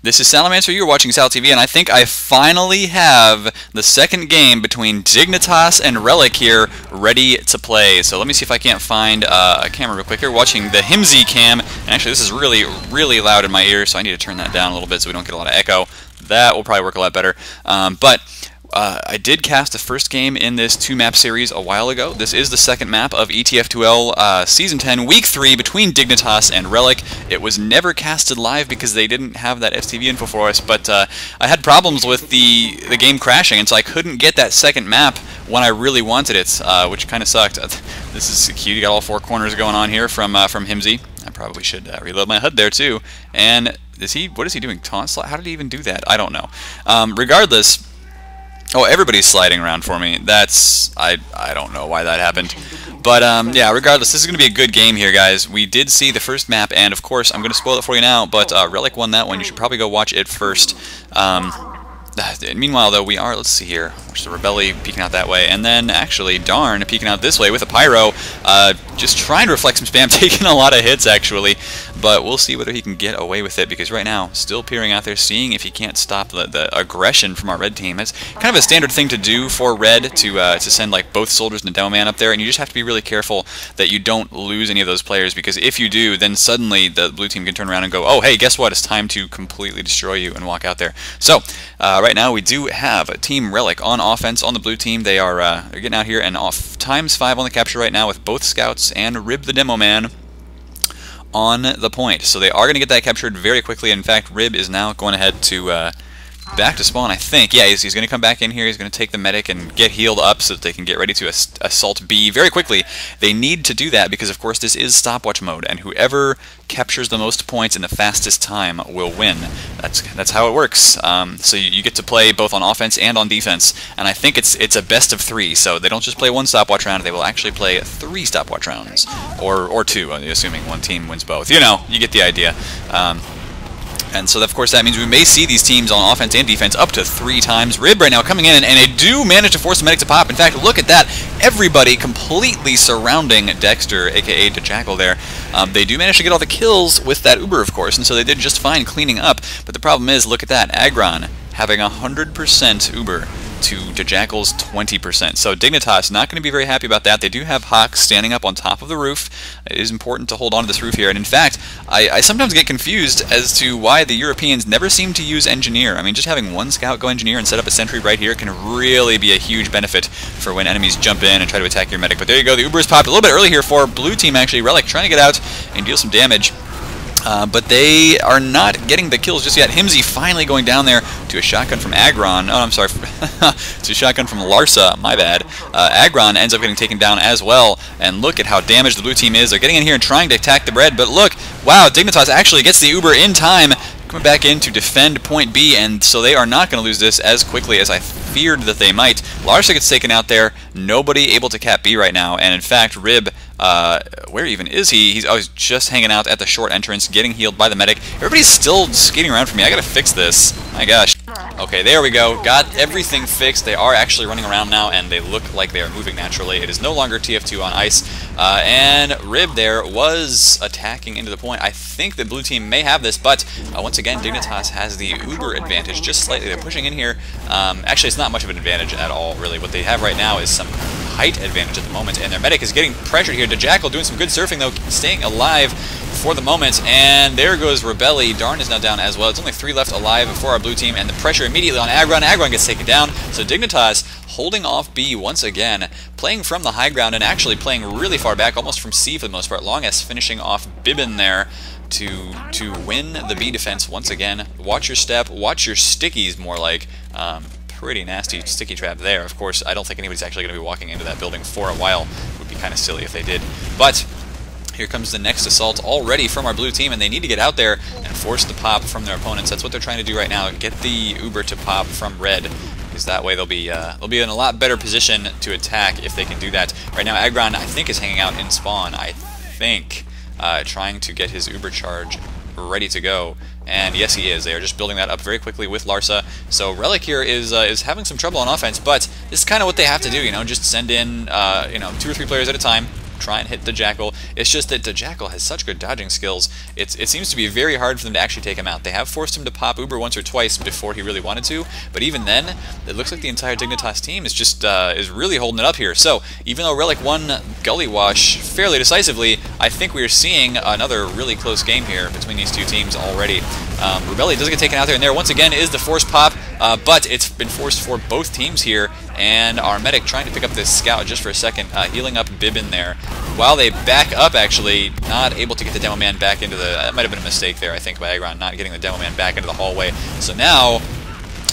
This is Salamancer, you're watching SalTV, and I think I finally have the second game between Dignitas and Relic here ready to play. So let me see if I can't find a camera real quick here. Watching the Himsy cam, and actually this is really loud in my ears, so I need to turn that down a little bit so we don't get a lot of echo. That will probably work a lot better. I did cast the first game in this 2-map series a while ago. This is the second map of ETF2L Season 10, Week 3 between Dignitas and Relic. It was never casted live because they didn't have that STV info for us, but I had problems with the game crashing, and so I couldn't get that second map when I really wanted it, which kind of sucked. This is cute. You got all 4 corners going on here from Himsy. I probably should reload my HUD there too. And what is he doing? Taunt slide? How did he even do that? I don't know. Regardless. Oh, everybody's sliding around for me. I don't know why that happened. But, yeah, regardless, this is going to be a good game here, guys. We did see the first map, and, of course, I'm going to spoil it for you now, but Relic won that one. You should probably go watch it first. Meanwhile, though, we are, let's see here, watch the Rebelli peeking out that way, and then, actually, Darn peeking out this way with a Pyro, just trying to reflect some spam, taking a lot of hits, actually, but we'll see whether he can get away with it, because right now, still peering out there, seeing if he can't stop the aggression from our red team. It's kind of a standard thing to do for red, to send, like, both soldiers and a demo man up there, and you just have to be really careful that you don't lose any of those players, because if you do, then suddenly the blue team can turn around and go, oh, hey, guess what, it's time to completely destroy you and walk out there. So, right now we do have Team Relic on offense on the blue team. They are they're getting out here and off ×5 on the capture right now with both scouts and Rib the demo man on the point. So they are going to get that captured very quickly. In fact, Rib is now going ahead to back to spawn, I think. Yeah, he's going to come back in here. He's going to take the medic and get healed up so that they can get ready to assault B very quickly. They need to do that because, of course, this is stopwatch mode, and whoever captures the most points in the fastest time will win. That's how it works. So you get to play both on offense and on defense, and I think it's a best of 3. So they don't just play 1 stopwatch round; they will actually play 3 stopwatch rounds, or 2, assuming one team wins both. You know, you get the idea. And so, of course, that means we may see these teams on offense and defense up to 3 times. Rib right now coming in, and they do manage to force the medic to pop. In fact, look at that. Everybody completely surrounding Dexter, a.k.a. Jackal there. They do manage to get all the kills with that Uber, of course, and so they did just fine cleaning up. But the problem is, look at that. Agron having 100% Uber to Jackal's 20%. So Dignitas not going to be very happy about that. They do have Hawk standing up on top of the roof. It is important to hold on to this roof here. And in fact, I sometimes get confused as to why the Europeans never seem to use Engineer. I mean, just having 1 scout go Engineer and set up a sentry right here can really be a huge benefit for when enemies jump in and try to attack your medic. But there you go. The Uber is popped a little bit early here for blue team, actually. Relic trying to get out and deal some damage. But they are not getting the kills just yet. Himsy finally going down there to a shotgun from Agron. Oh, I'm sorry. To a shotgun from Larsa. My bad. Agron ends up getting taken down as well. And look at how damaged the blue team is. They're getting in here and trying to attack the red. But look, wow, Dignitas actually gets the Uber in time. Coming back in to defend point B, and so they are not going to lose this as quickly as I feared that they might. Larsa gets taken out there, nobody able to cap B right now, and in fact, Rib, where even is he? He's always just hanging out at the short entrance, getting healed by the medic. Everybody's still skating around for me. I gotta fix this. My gosh. Okay, there we go. Got everything fixed. They are actually running around now, and they look like they are moving naturally. It is no longer TF2 on ice, and Rib there was attacking into the point. I think the blue team may have this, but once again, Dignitas has the Uber advantage just slightly. They're pushing in here. Actually, it's not much of an advantage at all, really. What they have right now is some height advantage at the moment, and their medic is getting pressured here. Jackal doing some good surfing, though, staying alive for the moment, and there goes Rebelli. Darn is now down as well. It's only 3 left alive for our blue team, and the pressure immediately on Agron. Agron gets taken down, so Dignitas holding off B once again, playing from the high ground and actually playing really far back, almost from C for the most part. Longest finishing off Bibbin there to win the B defense once again. Watch your step, watch your stickies more like. Pretty nasty sticky trap there. Of course, I don't think anybody's actually going to be walking into that building for a while. It would be kind of silly if they did. But here comes the next assault already from our blue team, and they need to get out there and force the pop from their opponents. That's what they're trying to do right now. Get the Uber to pop from red, because that way they'll be in a lot better position to attack if they can do that. Right now, Agron, I think, is hanging out in spawn. I think trying to get his Uber charge ready to go. And yes, he is. They are just building that up very quickly with Larsa. So Relic here is having some trouble on offense, but this is kind of what they have to do. You know, just send in 2 or 3 players at a time, try and hit the Jackal. It's just that the Jackal has such good dodging skills. It seems to be very hard for them to actually take him out. They have forced him to pop Uber once or twice before he really wanted to, but even then, it looks like the entire Dignitas team is just is really holding it up here. So even though Relic won Gully Wash fairly decisively, I think we are seeing another really close game here between these two teams already. Rebelli does get taken out there, and there once again is the force pop, but it's been forced for both teams here, and our medic trying to pick up this scout just for a second, healing up Bibbin there. While they back up, actually, not able to get the Demo Man back into the... That might have been a mistake there, I think, by Aggron, not getting the Demo Man back into the hallway. So now...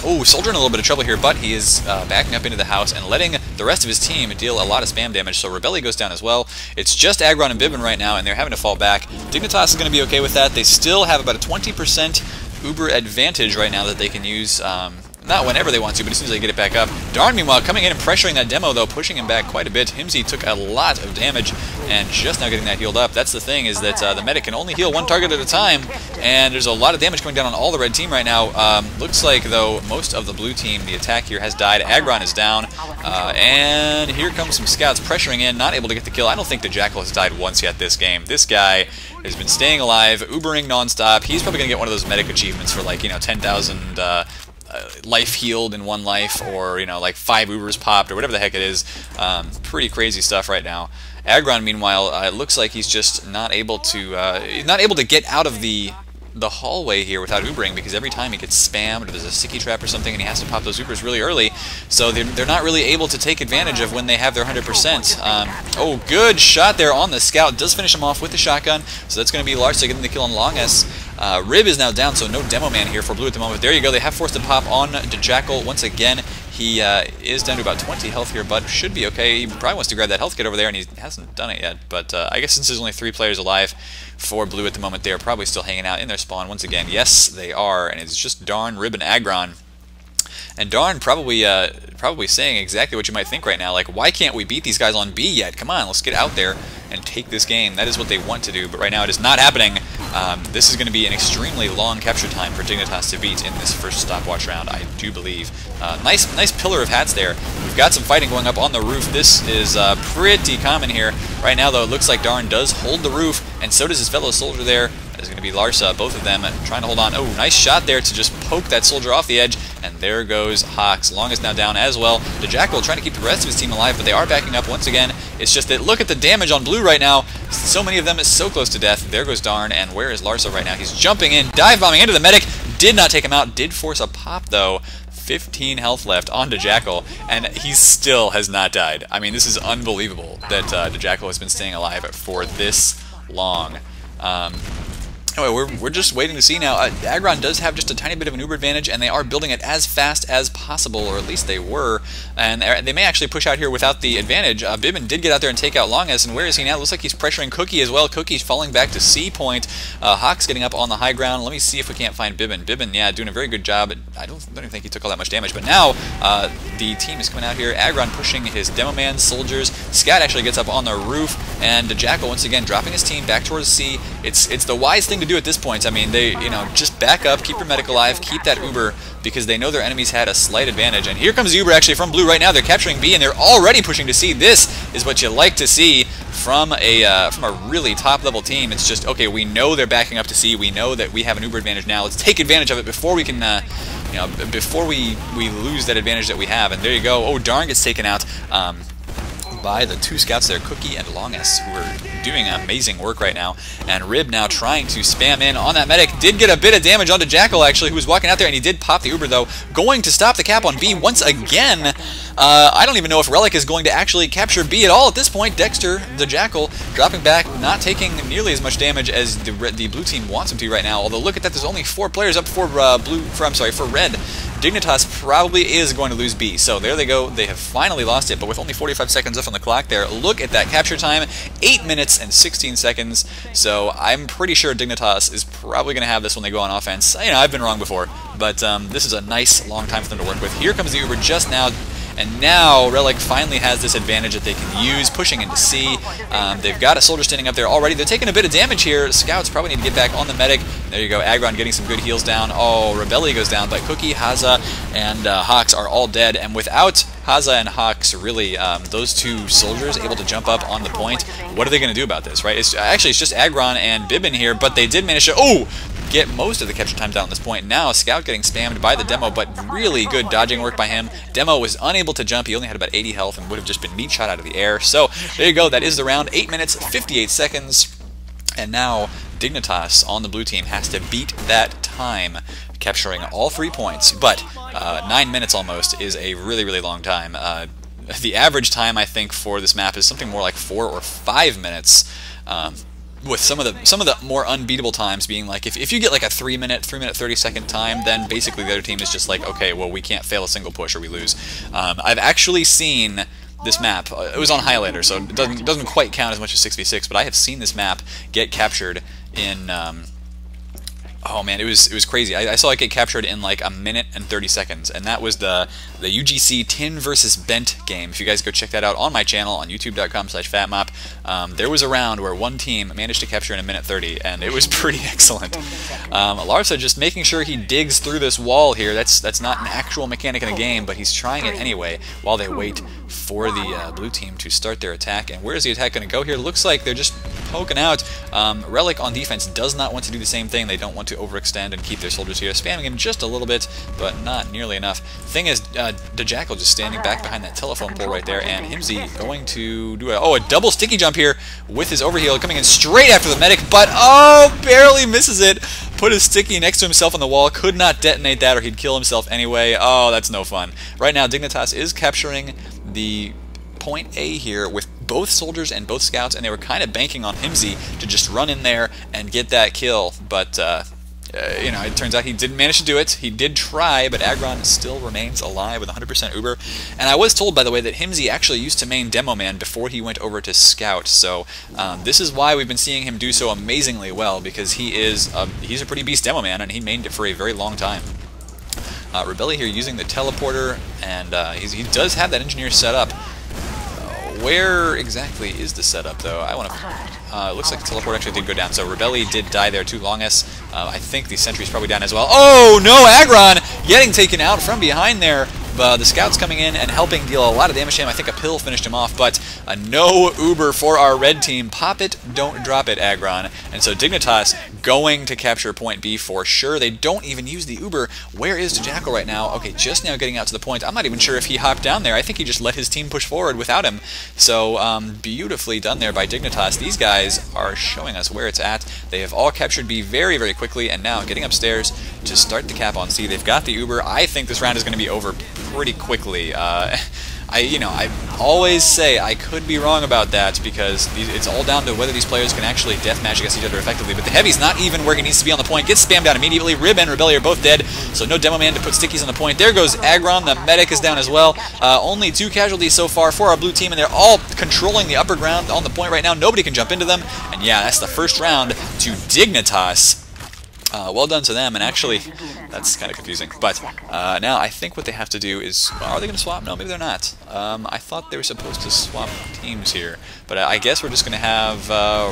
Oh, Soldier in a little bit of trouble here, but he is backing up into the house and letting the rest of his team deal a lot of spam damage, so Rebelli goes down as well. It's just Aggron and Bibbin right now, and they're having to fall back. Dignitas is going to be okay with that. They still have about a 20% Uber advantage right now that they can use, not whenever they want to, but as soon as they get it back up. Darn, meanwhile, coming in and pressuring that Demo, though, pushing him back quite a bit. Himsy took a lot of damage, and just now getting that healed up. That's the thing, is that the medic can only heal one target at a time, and there's a lot of damage coming down on all the red team right now. Looks like, though, most of the blue team, the attack here has died. Aggron is down, and here comes some scouts pressuring in, not able to get the kill. I don't think the Jackal has died once yet this game. This guy has been staying alive, Ubering nonstop. He's probably going to get one of those medic achievements for, like, 10,000... life healed in one life, or like 5 Ubers popped, or whatever the heck it is. Pretty crazy stuff right now. Aggron, meanwhile, it looks like he's just not able to get out of the hallway here without Ubering, because every time he gets spammed or there's a sticky trap or something and he has to pop those Ubers really early, so they're not really able to take advantage of when they have their 100%. Oh, good shot there on the scout. Does finish him off with the shotgun, so that's going to be Larsa getting the kill on Long S. Rib is now down, so no Demo Man here for blue at the moment. There you go, they have forced a pop on the Jackal once again. He is down to about 20 health here, but should be okay. He probably wants to grab that health kit over there, and he hasn't done it yet. But I guess since there's only 3 players alive for blue at the moment, they are probably still hanging out in their spawn once again. Yes, they are, and it's just Darn, Rib, and Aggron. And Darn probably saying exactly what you might think right now, like, why can't we beat these guys on B yet? Come on, let's get out there and take this game. That is what they want to do, but right now it is not happening. This is going to be an extremely long capture time for Dignitas to beat in this first stopwatch round, I do believe. Nice pillar of hats there. We've got some fighting going up on the roof. This is pretty common here. Right now, though, it looks like Darn does hold the roof, and so does his fellow soldier there. That is going to be Larsa, both of them trying to hold on. Oh, nice shot there to just poke that soldier off the edge, and there goes Hawks. Long is now down as well. The Jackal trying to keep the rest of his team alive, but they are backing up once again. It's just that, look at the damage on blue right now. So many of them is so close to death. There goes Darn, and where is Larsa right now? He's jumping in, dive bombing into the medic. Did not take him out. Did force a pop, though. 15 health left on the Jackal, and he still has not died. I mean, this is unbelievable that the Jackal has been staying alive for this long. Anyway, we're just waiting to see now. Aggron does have just a tiny bit of an Uber advantage, and they are building it as fast as possible, or at least they were. And they may actually push out here without the advantage. Bibbin did get out there and take out Long S, and where is he now? Looks like he's pressuring Cookie as well. Cookie's falling back to C point. Hawk's getting up on the high ground. Let me see if we can't find Bibbin. Bibbin, yeah, doing a very good job. I don't even think he took all that much damage, but now the team is coming out here. Aggron pushing his Demo Man soldiers. Scout actually gets up on the roof, and the Jackal once again dropping his team back towards C. It's the wise thing to do at this point. I mean, they, just back up, keep your medic alive, keep that Uber, because they know their enemies had a slight advantage. And here comes the Uber actually from blue right now. They're capturing B, and they're already pushing to C. This is what you like to see from a really top-level team. It's just, okay, we know they're backing up to C. We know that we have an Uber advantage now. Let's take advantage of it before we can, before we lose that advantage that we have. And there you go. Oh, Darn gets taken out by the 2 scouts there, Cookie and Long S, who are doing amazing work right now. And Rib now trying to spam in on that medic. Did get a bit of damage onto Jackal, actually, who was walking out there, and he did pop the Uber, though. Going to stop the cap on B once again. I don't even know if Relic is going to actually capture B at all at this point. Dexter, the Jackal, dropping back, not taking nearly as much damage as the blue team wants him to right now. Although, look at that, there's only 4 players up for red. Dignitas probably is going to lose B. So there they go. They have finally lost it, but with only 45 seconds left on the clock there. Look at that capture time, 8 minutes and 16 seconds. So I'm pretty sure Dignitas is probably going to have this when they go on offense. I've been wrong before, but this is a nice long time for them to work with. Here comes the Uber just now. And now Relic finally has this advantage that they can use, pushing into C. They've got a soldier standing up there already. They're taking a bit of damage here. Scouts probably need to get back on the medic. There you go, Aggron getting some good heals down. Oh, Rebelli goes down, but Cookie, Haza, and Hawks are all dead. And without Haza and Hawks really, those two soldiers able to jump up on the point. What are they going to do about this, right? It's just Aggron and Bibbin here, but they did manage to get most of the capture time down at this point. Now Scout getting spammed by the Demo, but really good dodging work by him. Demo was unable to jump. He only had about 80 health and would have just been meat shot out of the air. So there you go. That is the round. 8 minutes, 58 seconds. And now Dignitas on the blue team has to beat that time, capturing all 3 points. But 9 minutes almost is a really, really long time. The average time, I think, for this map is something more like 4 or 5 minutes. With some of the more unbeatable times being like, if you get like a 3 minute 30-second time, then basically the other team is just like, okay, well, we can't fail a single push or we lose. I've actually seen this map. It was on highlighter, so it doesn't quite count as much as 6v6, but I have seen this map get captured in. Oh man, it was crazy. I saw it get captured in like 1 minute and 30 seconds, and that was the UGC Tin versus Bent game. If you guys go check that out on my channel on youtube.com/fatmop, there was a round where one team managed to capture in 1 minute 30, and it was pretty excellent. Larsa just making sure he digs through this wall here. That's not an actual mechanic in the game, but he's trying it anyway while they wait for the blue team to start their attack. And where is the attack going to go here? Looks like they're just poking out. Relic on defense does not want to do the same thing. They don't want to overextend and keep their soldiers here, spamming him just a little bit, but not nearly enough. Thing is, the Jackal just standing back behind that telephone pole right there, and Himsy going to do a double sticky jump here with his overheal, coming in straight after the medic, but barely misses it. Put his sticky next to himself on the wall, could not detonate that or he'd kill himself anyway. Oh, that's no fun. Right now, Dignitas is capturing the point A here with both soldiers and both scouts, and they were kind of banking on Himsy to just run in there and get that kill, but you know, it turns out he didn't manage to do it. He did try, but Aggron still remains alive with 100% Uber. And I was told, by the way, that Himsy actually used to main Demo Man before he went over to Scout. So this is why we've been seeing him do so amazingly well, because he's a pretty beast Demo Man, and he mained it for a very long time. Rebelli here using the teleporter, and he does have that engineer set up. Where exactly is the setup, though? I want to. It looks like the teleport actually did go down, so Rebelli did die there too longest. I think the sentry's probably down as well. Oh no, Aggron getting taken out from behind there. The scouts coming in and helping deal a lot of damage to him. I think a pill finished him off, but no Uber for our red team. Pop it, don't drop it, Aggron. And so Dignitas going to capture point B for sure. They don't even use the Uber. Where is the Jackal right now? Okay, just now getting out to the point. I'm not even sure if he hopped down there. I think he just let his team push forward without him. So beautifully done there by Dignitas. These guys are showing us where it's at. They have all captured B very, very quickly, and now getting upstairs to start the cap on C. They've got the Uber. I think this round is going to be over pretty quickly. I always say I could be wrong about that, because it's all down to whether these players can actually deathmatch against each other effectively. But the Heavy's not even where he needs to be on the point. Gets spammed out immediately. Rib and Rebelli are both dead, so no Demo Man to put stickies on the point. There goes Aggron. The medic is down as well. Only 2 casualties so far for our blue team, and they're all controlling the upper ground on the point right now. Nobody can jump into them. And yeah, that's the first round to Dignitas. Well done to them, and actually, that's kind of confusing. But now I think what they have to do is, are they going to swap? No, maybe they're not. I thought they were supposed to swap teams here, but I guess we're just going to have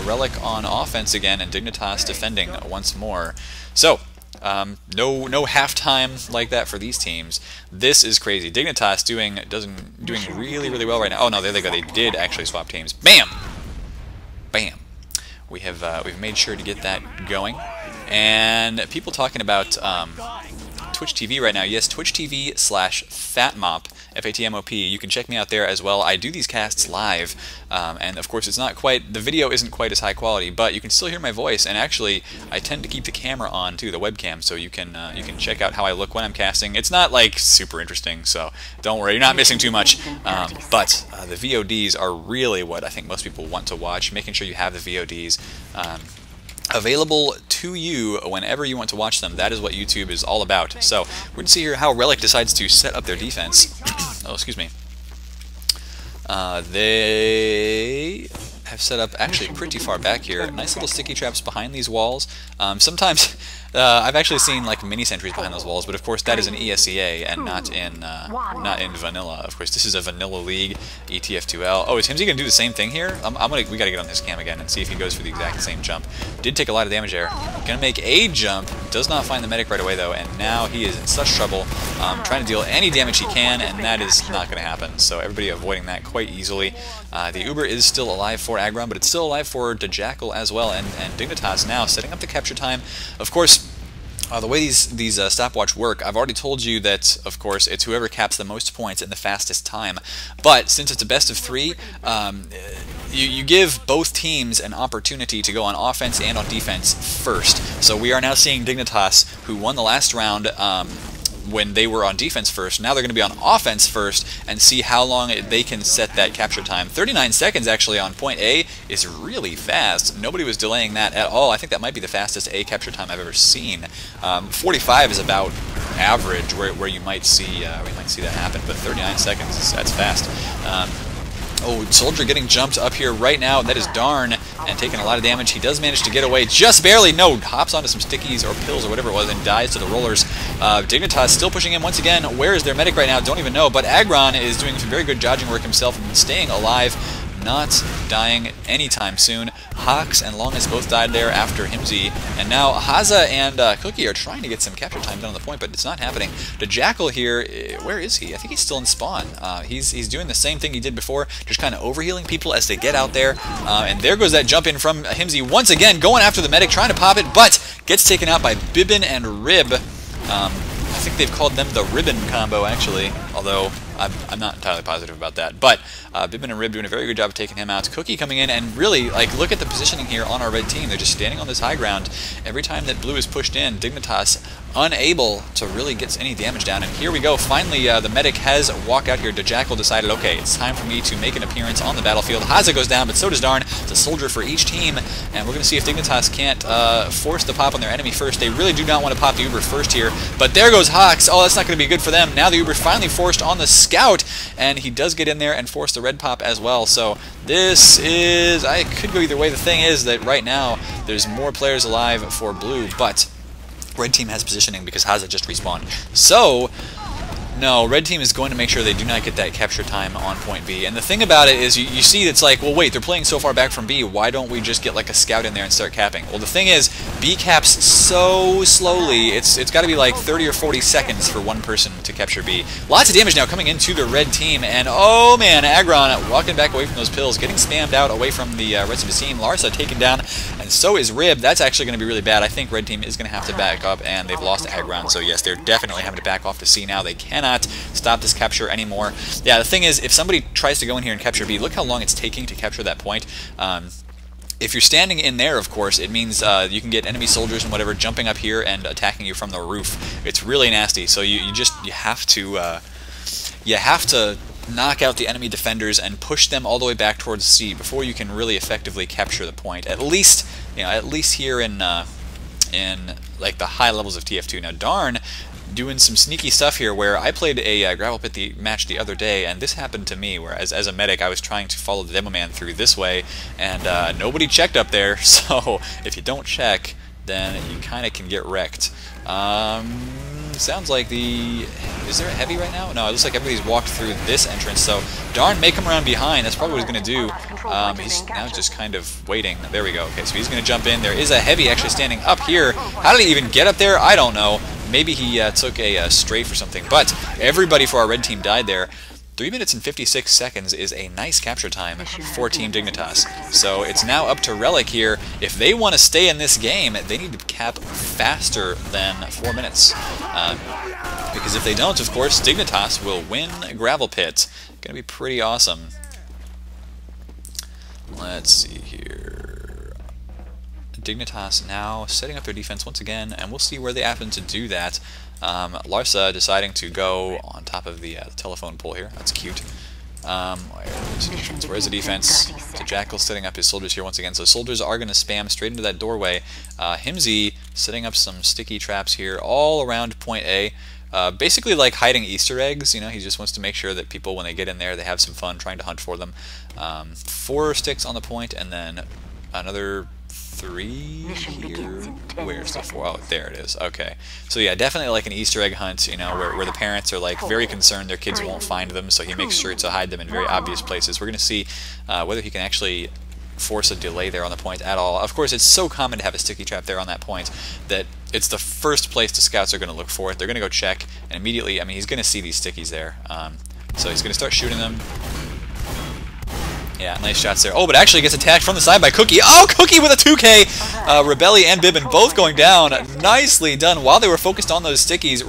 Relic on offense again and Dignitas defending once more. So, no halftime like that for these teams. This is crazy. Dignitas doing really, really well right now. Oh no, there they go. They did actually swap teams. Bam! Bam! We've made sure to get that going. And people talking about Twitch TV right now. Yes, Twitch TV/FatMop, FATMOP. You can check me out there as well. I do these casts live, and of course the video isn't quite as high quality, but you can still hear my voice. And actually, I tend to keep the camera on too, the webcam, so you can check out how I look when I'm casting. It's not like super interesting, so don't worry, you're not missing too much. But the VODs are really what I think most people want to watch. Making sure you have the VODs available to you whenever you want to watch them. That is what YouTube is all about. So we're going to see here how Relic decides to set up their defense. Oh, excuse me. They have set up actually pretty far back here. Nice little sticky traps behind these walls. Sometimes I've actually seen like mini sentries behind those walls, but of course that is an ESEA and not in vanilla. Of course, this is a vanilla league, ETF2L. Oh, is Himsy gonna do the same thing here? We gotta get on his cam again and see if he goes for the exact same jump. Did take a lot of damage there. Gonna make a jump. Does not find the medic right away though, and now he is in such trouble. Trying to deal any damage he can, and that is not gonna happen. So everybody avoiding that quite easily. The Uber is still alive for Aggron, but it's still alive for Jackal as well, and Dignitas now setting up the capture time. Of course, the way these stopwatch work, I've already told you that, of course, it's whoever caps the most points in the fastest time. But since it's a best of 3, you give both teams an opportunity to go on offense and on defense first. So we are now seeing Dignitas, who won the last round when they were on defense first. Now they're going to be on offense first and see how long they can set that capture time. 39 seconds actually on point A is really fast. Nobody was delaying that at all. I think that might be the fastest A capture time I've ever seen. 45 is about average where you might see that happen, but 39 seconds, that's fast. Oh, Soldier getting jumped up here right now. That is Darn, and taking a lot of damage. He does manage to get away just barely. No, hops onto some stickies or pills or whatever it was and dies to the rollers. Dignitas still pushing him once again. Where is their medic right now? Don't even know. But Aggron is doing some very good dodging work himself and staying alive, not dying anytime soon. Hawks and Longus both died there after Himsy, and now Haza and Cookie are trying to get some capture time done on the point, but it's not happening. The Jackal here, where is he? I think he's still in spawn. He's doing the same thing he did before, just kind of overhealing people as they get out there, and there goes that jump in from Himsy once again, going after the medic, trying to pop it, but gets taken out by Bibbin and Rib. I think they've called them the Ribbon combo, actually, although I'm not entirely positive about that. But Bibbin and Rib doing a very good job of taking him out. Cookie coming in, and really, like, look at the positioning here on our red team. They're just standing on this high ground. Every time that blue is pushed in, Dignitas unable to really get any damage down. And here we go. Finally, the medic has walked out here. The Jackal decided, okay, it's time for me to make an appearance on the battlefield. Haza goes down, but so does Darn. It's a soldier for each team, and we're going to see if Dignitas can't force the pop on their enemy first. They really do not want to pop the Uber first here, but there goes Hawks. Oh, that's not going to be good for them. Now the Uber finally forced on the Scout, and he does get in there and force the red pop as well. So this is, I could go either way. The thing is that right now there's more players alive for blue, but red team has positioning because Haza just respawned. So no, red team is going to make sure they do not get that capture time on point B. And the thing about it is, you see it's like, well, wait, they're playing so far back from B, why don't we just get like a scout in there and start capping? Well, the thing is, B caps so slowly, it's got to be like 30 or 40 seconds for one person to capture B. Lots of damage now coming into the red team, and oh man, Aggron walking back away from those pills, getting spammed out away from the rest of his team. Larsa taken down, and so is Rib. That's actually going to be really bad. I think red team is going to have to back up, and they've lost Aggron, so yes, they're definitely having to back off to C now. They cannot stop this capture anymore. Yeah, the thing is, if somebody tries to go in here and capture B, look how long it's taking to capture that point. If you're standing in there, of course, it means you can get enemy soldiers and whatever jumping up here and attacking you from the roof. It's really nasty. So you have to knock out the enemy defenders and push them all the way back towards C before you can really effectively capture the point. At least here in like the high levels of TF2. Now, Darn doing some sneaky stuff here where I played a Gravelpit match the other day, and this happened to me, where as a medic I was trying to follow the demo man through this way, and nobody checked up there, so if you don't check, then you kind of can get wrecked. Sounds like is there a heavy right now? No, it looks like everybody's walked through this entrance, so Darn may come around behind. That's probably what he's going to do. He's now just kind of waiting. There we go. Okay, so he's going to jump in. There is a heavy actually standing up here. How did he even get up there? I don't know. Maybe he took a strafe or something, but everybody for our red team died there. 3 minutes and 56 seconds is a nice capture time for Team Dignitas. So it's now up to Relic here. If they want to stay in this game, they need to cap faster than 4 minutes. Because if they don't, of course, Dignitas will win Gravelpit. Gonna be pretty awesome. Let's see here. Dignitas now setting up their defense once again, and we'll see where they happen to do that. Larsa deciding to go on top of the telephone pole here. That's cute. Where's the defense? So Jackal setting up his soldiers here once again. So soldiers are going to spam straight into that doorway. Himsy setting up some sticky traps here all around point A. Basically like hiding Easter eggs. You know, he just wants to make sure that people, when they get in there, they have some fun trying to hunt for them. 4 sticks on the point, and then another 3 here. Where's the 4? Oh, there it is. Okay. So yeah, definitely like an Easter egg hunt, you know, where the parents are like very concerned their kids won't find them, so he makes sure to hide them in very obvious places. We're going to see whether he can actually force a delay there on the point at all. Of course, it's so common to have a sticky trap there on that point that it's the first place the scouts are going to look for it. They're going to go check, and immediately, I mean, he's going to see these stickies there. So he's going to start shooting them. Yeah, nice shots there. Oh, but actually gets attacked from the side by Cookie. Oh, Cookie with a 2K! Rebelli and Bibbin both going down. Nicely done. While they were focused on those stickies,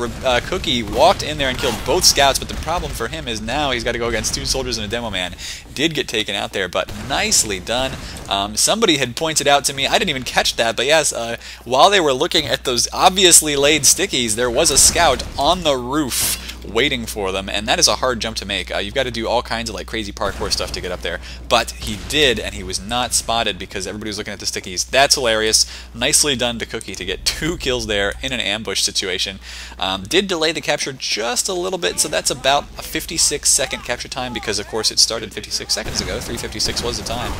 Cookie walked in there and killed both scouts, but the problem for him is now he's got to go against 2 soldiers and a demo man. Did get taken out there, but nicely done. Somebody had pointed out to me, I didn't even catch that, but yes, while they were looking at those obviously laid stickies, there was a scout on the roof waiting for them, and that is a hard jump to make. You've got to do all kinds of like crazy parkour stuff to get up there, but he did, and he was not spotted because everybody was looking at the stickies. That's hilarious. Nicely done to Cookie to get 2 kills there in an ambush situation. Did delay the capture just a little bit, so that's about a 56-second capture time because of course it started 56 seconds ago. 3:56 was the time.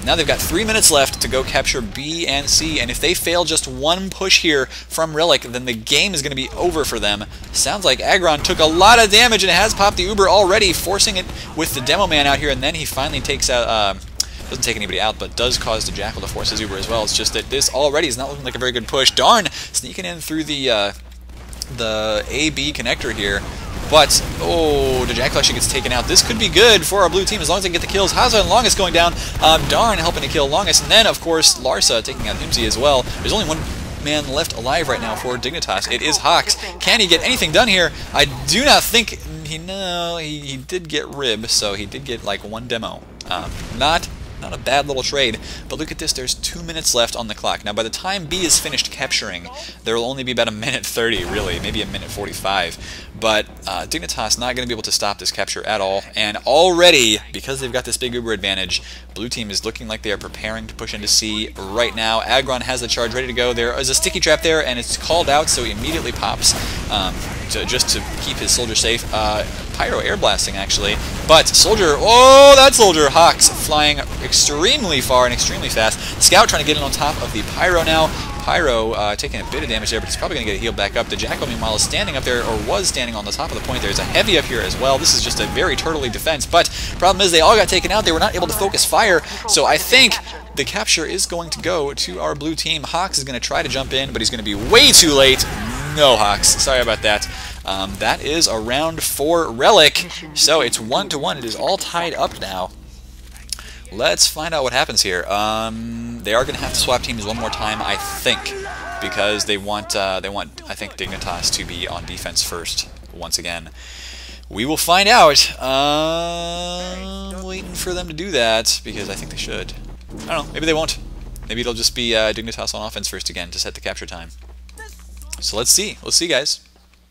Now they've got 3 minutes left to go capture B and C, and if they fail just one push here from Relic, then the game is going to be over for them. Sounds like Agron took a lot of damage and has popped the Uber already, forcing it with the demo man out here, and then he finally takes out, doesn't take anybody out, but does cause the Jackal to force his Uber as well. It's just that this already is not looking like a very good push. Darn! Sneaking in through the A-B connector here. But, oh, the Jackal actually gets taken out. This could be good for our blue team as long as they can get the kills. Haza and Longest going down. Darn helping to kill Longest. And then, of course, Larsa taking out Himsy as well. There's only one man left alive right now for Dignitas. It is Hawks. Can he get anything done here? I do not think he did get Rib, so he did get like 1 demo. Not a bad little trade, but look at this, there's 2 minutes left on the clock. Now by the time B is finished capturing, there will only be about 1:30 really, maybe 1:45. But Dignitas not going to be able to stop this capture at all, and already, because they've got this big Uber advantage, blue team is looking like they are preparing to push into C right now. Agron has the charge ready to go. There is a sticky trap there, and it's called out, so he immediately pops just to keep his soldier safe. Pyro air blasting actually, but Soldier, oh, that Soldier, Hawks flying extremely far and extremely fast. Scout trying to get in on top of the Pyro now. Pyro taking a bit of damage there, but he's probably going to get healed back up. The Jackal, meanwhile, is standing up there, or was standing on the top of the point. There's a heavy up here as well. This is just a very turtley defense, but problem is they all got taken out. They were not able to focus fire, so I think the capture is going to go to our blue team. Hawks is going to try to jump in, but he's going to be way too late. No, Hawks. Sorry about that. That is a round for Relic, so it's 1-1. It is all tied up now. Let's find out what happens here. They are going to have to swap teams one more time, I think, because they want I think Dignitas to be on defense first once again. We will find out. I'm waiting for them to do that because I think they should. I don't know. Maybe they won't. Maybe it'll just be Dignitas on offense first again to set the capture time. So let's see. Let's see, guys.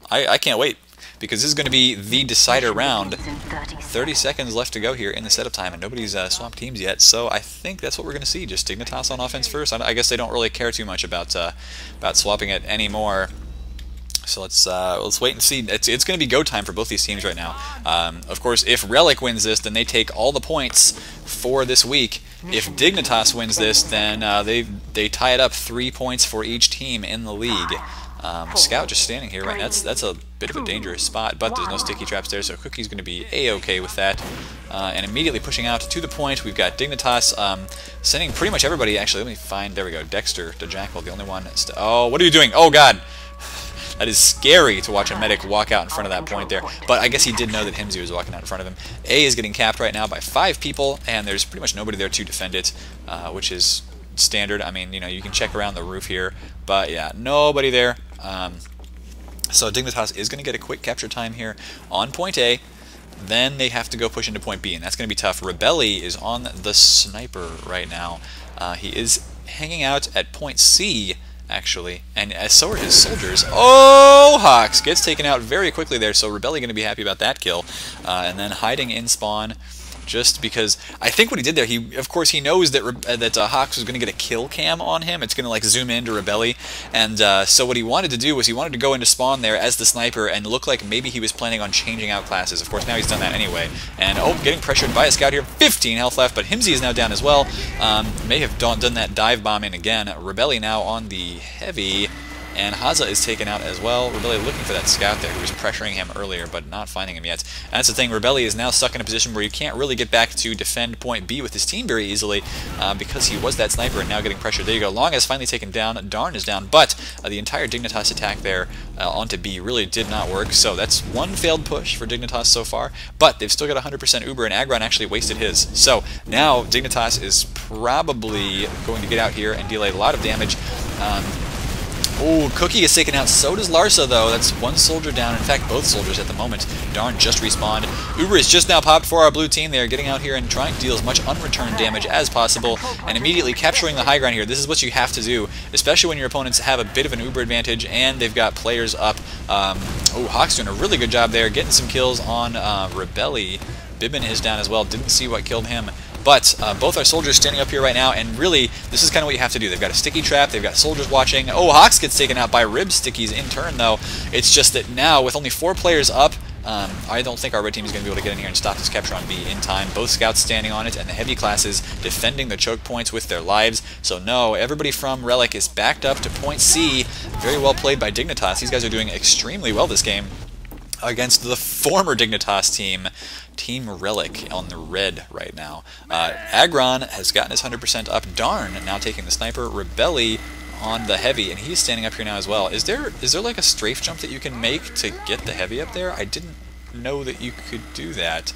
I can't wait, because this is going to be the decider round. 30 seconds left to go here in the setup time, and nobody's swapped teams yet, so I think that's what we're going to see. Just Dignitas on offense first. I guess they don't really care too much about swapping it anymore. So let's wait and see. It's going to be go time for both these teams right now. Of course, if Relic wins this, then they take all the points for this week. If Dignitas wins this, then they tie it up 3 points for each team in the league. Scout just standing here right now. That's a bit of a dangerous spot, but there's no sticky traps there, so Cookie's going to be a-okay with that. And immediately pushing out to the point, we've got Dignitas sending pretty much everybody. Actually, let me find, there we go, Dexter to Jackal, the only one. Oh, what are you doing? Oh, God. That is scary to watch a medic walk out in front of that point there. But I guess he did know that Himsy was walking out in front of him. A is getting capped right now by 5 people, and there's pretty much nobody there to defend it, which is standard. I mean, you know, you can check around the roof here, but yeah, nobody there. So Dignitas is going to get a quick capture time here on point A. Then they have to go push into point B, and that's going to be tough. Rebelli is on the sniper right now. He is hanging out at point C, actually, and so are his soldiers. Oh, Hawks gets taken out very quickly there, so Rebelli going to be happy about that kill. And then hiding in spawn just because I think what he did there, of course he knows that Hawks was going to get a kill cam on him. It's going to like zoom into Rebelli, and so what he wanted to do was he wanted to go into spawn there as the sniper and look like maybe he was planning on changing out classes. Of course, now he's done that anyway. And oh, getting pressured by a scout here. 15 health left, but Himsy is now down as well. May have done that dive bomb in again. Rebelli now on the heavy. And Haza is taken out as well. Rebelli looking for that scout there who was pressuring him earlier, but not finding him yet. And that's the thing, Rebelli is now stuck in a position where you can't really get back to defend point B with his team very easily because he was that sniper and now getting pressured. There you go. Long is finally taken down. Darn is down, but the entire Dignitas attack there onto B really did not work. So that's one failed push for Dignitas so far, but they've still got 100% Uber, and Agron actually wasted his. So now Dignitas is probably going to get out here and deal a lot of damage. Oh, Cookie is taken out. So does Larsa, though. That's one soldier down. In fact, both soldiers at the moment. Darn just respawned. Uber is just now popped for our blue team. They are getting out here and trying to deal as much unreturned damage as possible and immediately capturing the high ground here. This is what you have to do, especially when your opponents have a bit of an Uber advantage and they've got players up. Oh, Hawk's doing a really good job there, getting some kills on Rebelli. Bibbin is down as well. Didn't see what killed him. But both our soldiers standing up here right now, and really, this is kind of what you have to do. They've got a sticky trap, they've got soldiers watching. Oh, Hawks gets taken out by Rib Stickies in turn, though. It's just that now, with only 4 players up, I don't think our red team is going to be able to get in here and stop this capture on B in time. Both scouts standing on it, and the heavy classes defending the choke points with their lives. So no, everybody from Relic is backed up to point C. Very well played by Dignitas. These guys are doing extremely well this game against the former Dignitas team, Team Relic, on the red right now. Agron has gotten his 100% up. Darn now taking the sniper. Rebelli on the heavy, and he's standing up here now as well. Is there like a strafe jump that you can make to get the heavy up there? I didn't know that you could do that.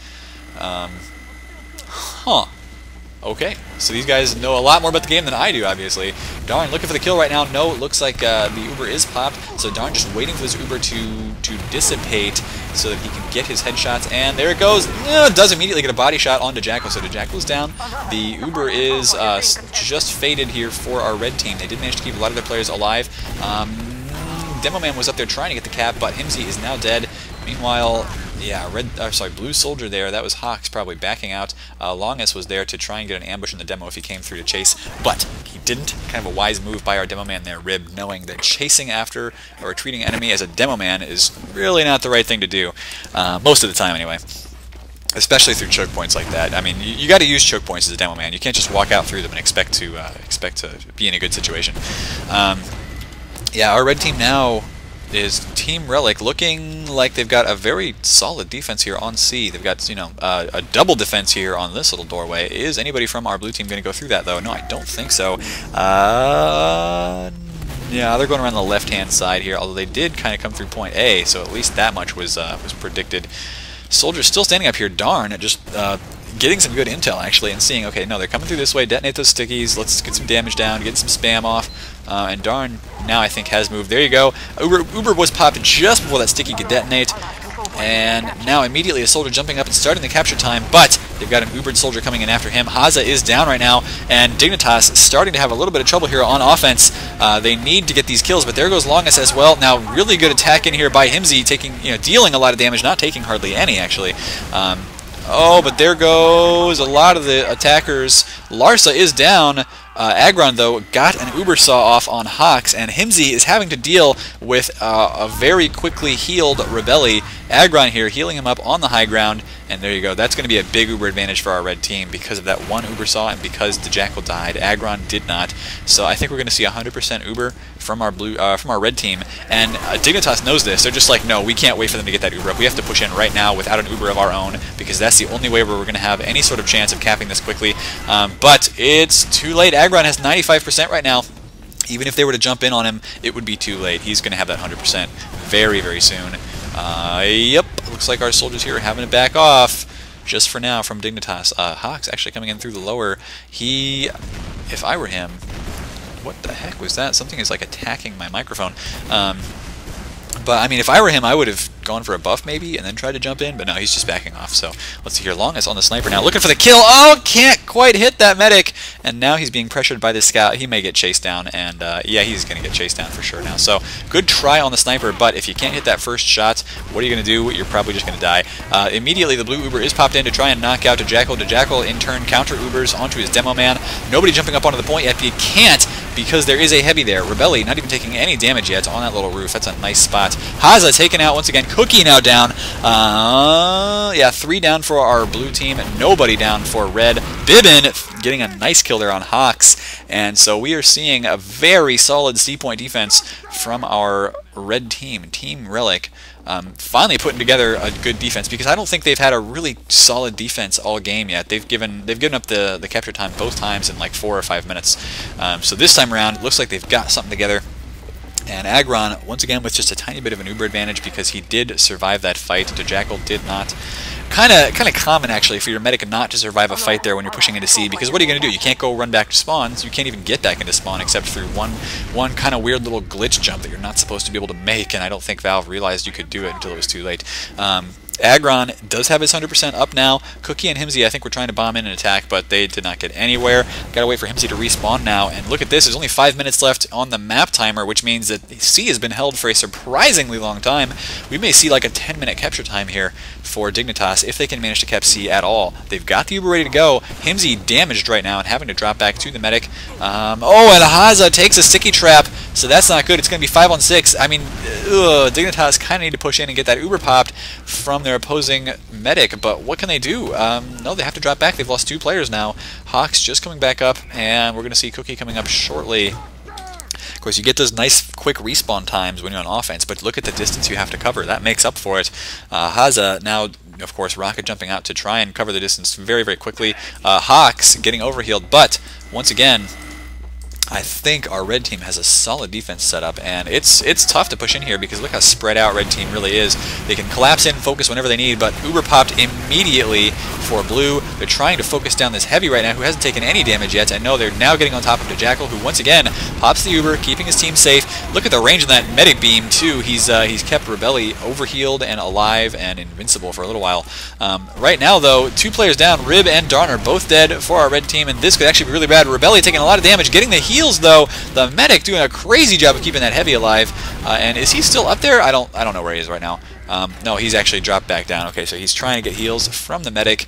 Huh. Okay, so these guys know a lot more about the game than I do, obviously. Darn looking for the kill right now. No, it looks like the Uber is popped, so Darn just waiting for this Uber to dissipate so that he can get his headshots, and there it goes. Does immediately get a body shot onto Jackal, so Jackal's down. The Uber is just faded here for our red team. They did manage to keep a lot of their players alive. Demoman was up there trying to get the cap, but Himsy is now dead. Meanwhile, yeah, blue soldier there, that was Hawks probably backing out. Longus was there to try and get an ambush in the demo if he came through to chase, but he didn't. Kind of a wise move by our demo man there, Rib, knowing that chasing after a retreating enemy as a demo man is really not the right thing to do, most of the time anyway. Especially through choke points like that. I mean, you got to use choke points as a demo man. You can't just walk out through them and expect to be in a good situation. Yeah, our red team now is Team Relic, looking like they've got a very solid defense here on C. They've got, you know, a double defense here on this little doorway. Is anybody from our blue team going to go through that, though? No, I don't think so. Yeah, they're going around the left-hand side here, although they did kind of come through point A, so at least that much was predicted. Soldiers still standing up here, darn, just getting some good intel, actually, and seeing, okay, no, they're coming through this way, detonate those stickies, let's get some damage down, get some spam off, and darn, now I think has moved. There you go. Uber was popped just before that sticky could detonate, and now immediately a soldier jumping up and starting the capture time, but they've got an Ubered soldier coming in after him. Haza is down right now, and Dignitas starting to have a little bit of trouble here on offense. They need to get these kills, but there goes Longus as well. Now, really good attack in here by Himsy, taking, you know, dealing a lot of damage, not taking hardly any, actually. Oh, but there goes a lot of the attackers. Larsa is down. Agron, though, got an Uber saw off on Hawks, and Himsy is having to deal with a very quickly healed Rebelli. Agron here healing him up on the high ground, and there you go. That's going to be a big Uber advantage for our red team because of that one Uber saw and because the Jackal died. Agron did not. So I think we're going to see 100% Uber from our red team, and Dignitas knows this. They're just like, no, we can't wait for them to get that Uber up. We have to push in right now without an Uber of our own because that's the only way where we're going to have any sort of chance of capping this quickly. But it's too late. Agron has 95% right now. Even if they were to jump in on him, it would be too late. He's going to have that 100% very, very soon. Yep, looks like our soldiers here are having to back off just for now from Dignitas. Hawks actually coming in through the lower. If I were him, what the heck was that? Something is like attacking my microphone. But, I mean, if I were him, I would have gone for a buff maybe and then tried to jump in. But no, he's just backing off. So let's see here. Longus on the sniper now. Looking for the kill. Oh, can't quite hit that medic. And now he's being pressured by the scout. He may get chased down. And, yeah, he's going to get chased down for sure now. So good try on the sniper. But if you can't hit that first shot, what are you going to do? You're probably just going to die. Immediately, the blue Uber is popped in to try and knock out Jackal. Jackal, in turn, counter Ubers onto his demo man. Nobody jumping up onto the point yet. But he can't because there is a heavy there. Rebelli not even taking any damage yet on that little roof. That's a nice spot. Haza taken out once again. Cookie now down. Yeah, 3 down for our blue team. Nobody down for red. Bibbin getting a nice kill there on Hawks. And so we are seeing a very solid C-point defense from our red team, Team Relic. Finally putting together a good defense, because I don't think they've had a really solid defense all game yet. They've given up the capture time both times in like 4 or 5 minutes. So this time around, it looks like they've got something together. And Agron, once again, with just a tiny bit of an Uber advantage because he did survive that fight. Jackal did not. Kind of common, actually, for your medic not to survive a fight there when you're pushing into C, because what are you going to do? You can't go run back to spawns. You can't even get back into spawn except through one kind of weird little glitch jump that you're not supposed to be able to make, and I don't think Valve realized you could do it until it was too late. Agron does have his 100% up now. Cookie and Himsy, I think, were trying to bomb in and attack, but they did not get anywhere. Gotta wait for Himsy to respawn now, and look at this. There's only 5 minutes left on the map timer, which means that C has been held for a surprisingly long time. We may see like a 10-minute capture time here for Dignitas if they can manage to cap C at all. They've got the Uber ready to go. Himsy damaged right now and having to drop back to the medic. Oh, and Haza takes a sticky trap, so that's not good. It's going to be 5 on 6. I mean, Dignitas kind of need to push in and get that Uber popped from their opposing medic, but what can they do? No, they have to drop back. They've lost 2 players now. Hawks just coming back up, and we're going to see Cookie coming up shortly. Of course, you get those nice, quick respawn times when you're on offense, but look at the distance you have to cover. That makes up for it. Haza now, of course, rocket jumping out to try and cover the distance very, very quickly. Hawks getting overhealed, but once again, I think our red team has a solid defense set up, and it's tough to push in here because look how spread out red team really is. They can collapse in, focus whenever they need, but Uber popped immediately for blue. They're trying to focus down this heavy right now who hasn't taken any damage yet, and no, they're now getting on top of the Jackal, who once again pops the Uber, keeping his team safe. Look at the range of that medic beam too. He's kept Rebelli overhealed and alive and invincible for a little while. Right now though, 2 players down. Rib and Darn are both dead for our red team, and this could actually be really bad. Rebelli taking a lot of damage, getting the heals though. The medic doing a crazy job of keeping that heavy alive. And is he still up there? I don't know where he is right now. No, he's actually dropped back down. Okay, so he's trying to get heals from the medic,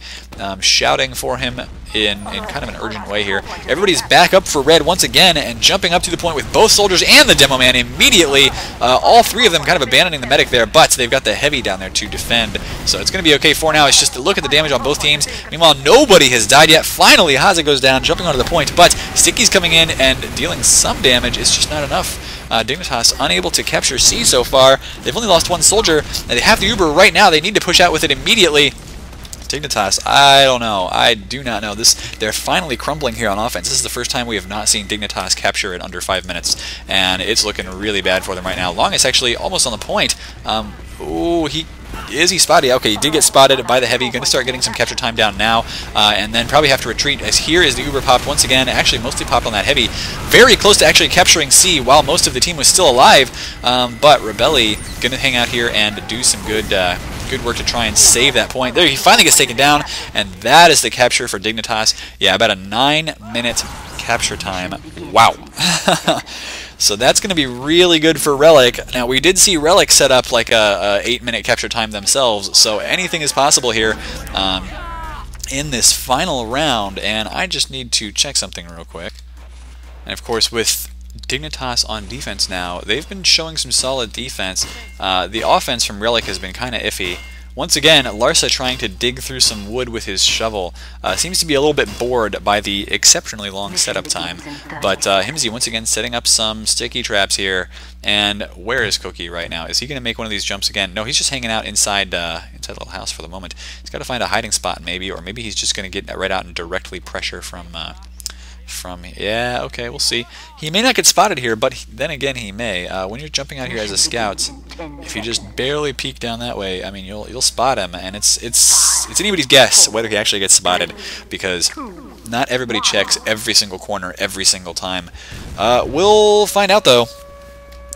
shouting for him in kind of an urgent way here. Everybody's back up for red once again and jumping up to the point with both soldiers and the demo man immediately. All 3 of them kind of abandoning the medic there, but they've got the heavy down there to defend. So it's going to be okay for now. It's just to look at the damage on both teams. Meanwhile, nobody has died yet. Finally, Haza goes down, jumping onto the point, but Sticky's coming in and dealing some damage. It's just not enough. Dignitas unable to capture C so far. They've only lost 1 soldier, and they have the Uber right now. They need to push out with it immediately. Dignitas, I don't know. I do not know. They're finally crumbling here on offense. This is the first time we have not seen Dignitas capture it under 5 minutes, and it's looking really bad for them right now. Longus actually almost on the point. Ooh, is he spotted? Okay, he did get spotted by the heavy. Going to start getting some capture time down now, and then probably have to retreat, as here is the Uber popped once again. Actually, mostly popped on that heavy. Very close to actually capturing C while most of the team was still alive, but Rebelli going to hang out here and do some good work to try and save that point. There, he finally gets taken down, and that is the capture for Dignitas. Yeah, about a 9-minute capture time. Wow. So that's going to be really good for Relic. Now, we did see Relic set up like a 8-minute capture time themselves, so anything is possible here in this final round, and I just need to check something real quick. And of course, with Dignitas on defense now, they've been showing some solid defense. The offense from Relic has been kind of iffy. Once again, Larsa trying to dig through some wood with his shovel. Seems to be a little bit bored by the exceptionally long setup time. But Himsy once again setting up some sticky traps here. And where is Cookie right now? Is he going to make one of these jumps again? No, he's just hanging out inside the little house for the moment. He's got to find a hiding spot maybe, or maybe he's just going to get right out and directly pressure from yeah, okay, we'll see. He may not get spotted here, but then again he may. When you're jumping out here as a scout, if you just barely peek down that way, I mean, you'll spot him, and it's anybody's guess whether he actually gets spotted, because not everybody checks every single corner every single time. We'll find out though.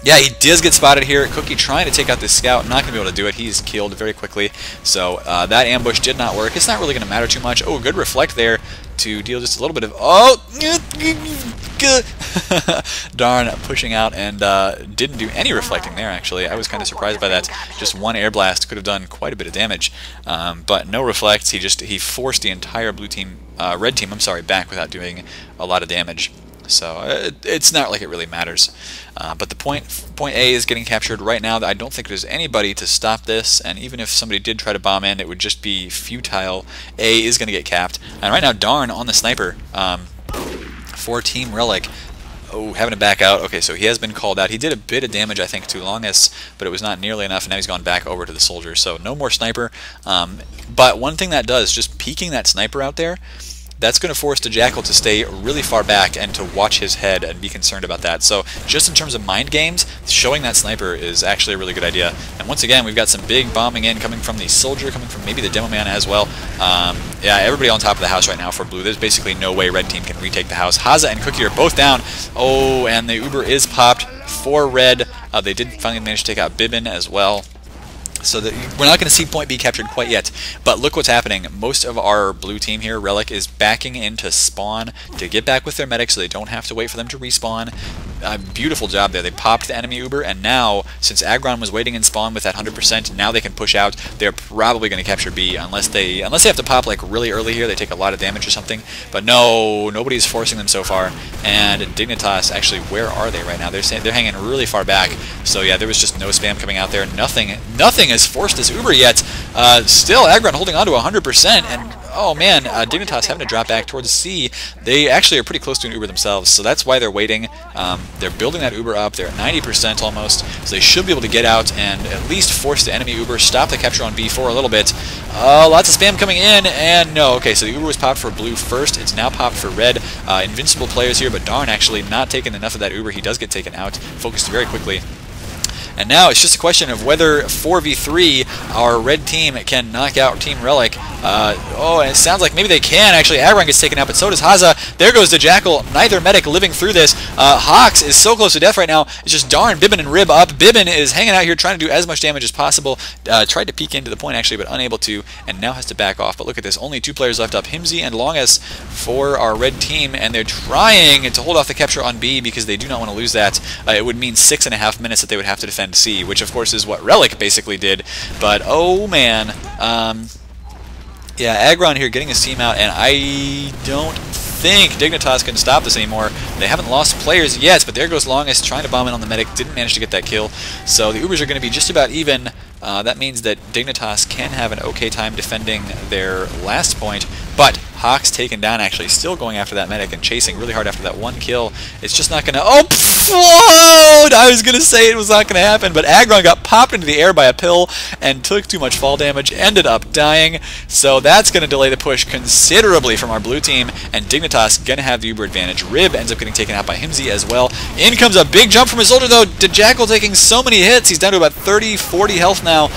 Yeah, he does get spotted here. Cookie trying to take out this scout, not going to be able to do it. He's killed very quickly. So that ambush did not work. It's not really going to matter too much. Oh, good reflect there to deal just a little bit of... Oh! Darn, pushing out and didn't do any reflecting there, actually. I was kind of surprised by that. Just one air blast could have done quite a bit of damage. But no reflects. He forced the entire blue team, red team, I'm sorry, back without doing a lot of damage. So it's not like it really matters. But the point A is getting captured right now. I don't think there's anybody to stop this, and even if somebody did try to bomb in, it would just be futile. A is going to get capped. And right now, Darn on the sniper for Team Relic. Oh, having to back out. Okay, so he has been called out. He did a bit of damage, I think, to Longus, but it was not nearly enough, and now he's gone back over to the soldier. So no more sniper. But one thing that does, just peeking that sniper out there, that's going to force the Jackal to stay really far back and to watch his head and be concerned about that. So just in terms of mind games, showing that sniper is actually a really good idea. And once again, we've got some big bombing in coming from the soldier, coming from maybe the demo man as well. Yeah, everybody on top of the house right now for blue. There's basically no way red team can retake the house. Haza and Cookie are both down. Oh, and the Uber is popped for red. They did finally manage to take out Bibbin as well. So that we're not going to see point B captured quite yet, but look what's happening. Most of our blue team here, Relic, is backing into spawn to get back with their medics so they don't have to wait for them to respawn. Beautiful job there. They popped the enemy Uber, and now, since Agron was waiting in spawn with that 100%, now they can push out. They're probably going to capture B unless they have to pop like really early here. They take a lot of damage or something. But no, nobody's forcing them so far. And Dignitas, actually, where are they right now? They're hanging really far back. So yeah, there was just no spam coming out there. Nothing has forced this Uber yet. Still, Agron holding on to 100%, and oh man, Dignitas having to drop back towards C. They actually are pretty close to an Uber themselves, so that's why they're waiting. They're building that Uber up. They're at 90% almost, so they should be able to get out and at least force the enemy Uber, stop the capture on B for a little bit. Lots of spam coming in, and no. Okay, so the Uber was popped for blue first. It's now popped for red. Invincible players here, but Darn actually not taking enough of that Uber. He does get taken out, focused very quickly. And now it's just a question of whether 4v3 our red team can knock out Team Relic. Oh, and it sounds like maybe they can. Actually, Agron gets taken out, but so does Haza. There goes the Jackal. Neither medic living through this. Hawks is so close to death right now. It's just Darn, Bibbin, and Rib up. Bibbin is hanging out here trying to do as much damage as possible. Tried to peek into the point, actually, but unable to, and now has to back off. But look at this. Only 2 players left up, Himsy and Longus for our red team, and they're trying to hold off the capture on B because they do not want to lose that. It would mean 6.5 minutes that they would have to defend C, which of course is what Relic basically did. But oh man, yeah, Agron here getting his team out, and I don't think Dignitas can stop this anymore. They haven't lost players yet, but there goes Longus trying to bomb in on the medic, didn't manage to get that kill. So the Ubers are going to be just about even. That means that Dignitas can have an okay time defending their last point, but Hawk's taken down, actually, still going after that medic and chasing really hard after that one kill. It's just not going to... Oh, whoa! I was going to say it was not going to happen, but Agron got popped into the air by a pill and took too much fall damage, ended up dying. So that's going to delay the push considerably from our blue team, and Dignitas going to have the Uber advantage. Rib ends up getting taken out by Himsy as well. In comes a big jump from his soldier, though. The Jackal taking so many hits. He's down to about 30, 40 health now,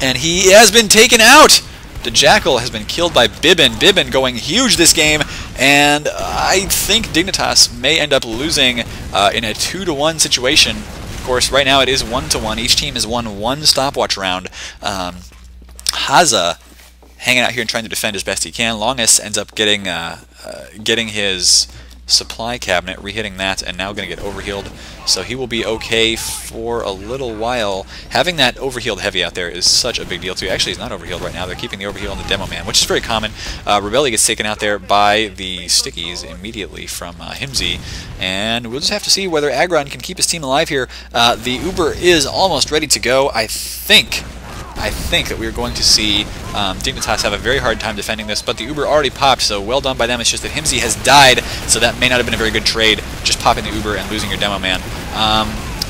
and he has been taken out. The Jackal has been killed by Bibbin. Bibbin going huge this game, and I think Dignitas may end up losing in a 2-to-1 situation. Of course, right now it is 1-to-1. Each team has won 1 stopwatch round. Haza hanging out here and trying to defend as best he can. Longus ends up getting his supply cabinet, re-hitting that, and now going to get overhealed. So he will be okay for a little while. Having that overhealed heavy out there is such a big deal too. Actually, he's not overhealed right now. They're keeping the overheal on the demo man, which is very common. Rebelli gets taken out there by the stickies immediately from Himsy, and we'll just have to see whether Agron can keep his team alive here. The Uber is almost ready to go. I think that we're going to see Dignitas have a very hard time defending this, but the Uber already popped, so well done by them. It's just that Himsy has died, so that may not have been a very good trade, just popping the Uber and losing your demo man.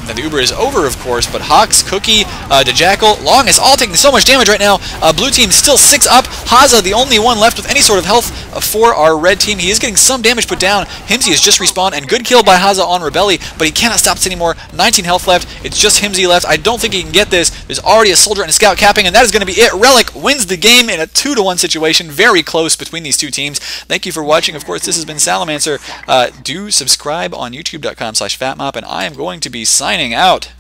then the Uber is over, of course, but Hawks, Cookie, DeJackal, Longus, all taking so much damage right now. Blue team still 6 up. Haza, the only one left with any sort of health for our red team. He is getting some damage put down. Himsy has just respawned, and good kill by Haza on Rebelli, but he cannot stop this anymore. 19 health left. It's just Himsy left. I don't think he can get this. There's already a soldier and a scout capping, and that is going to be it. Relic wins the game in a 2-to-1 situation. Very close between these two teams. Thank you for watching. Of course, this has been Salamancer. Do subscribe on youtube.com/fatmop, and I am going to be signing out.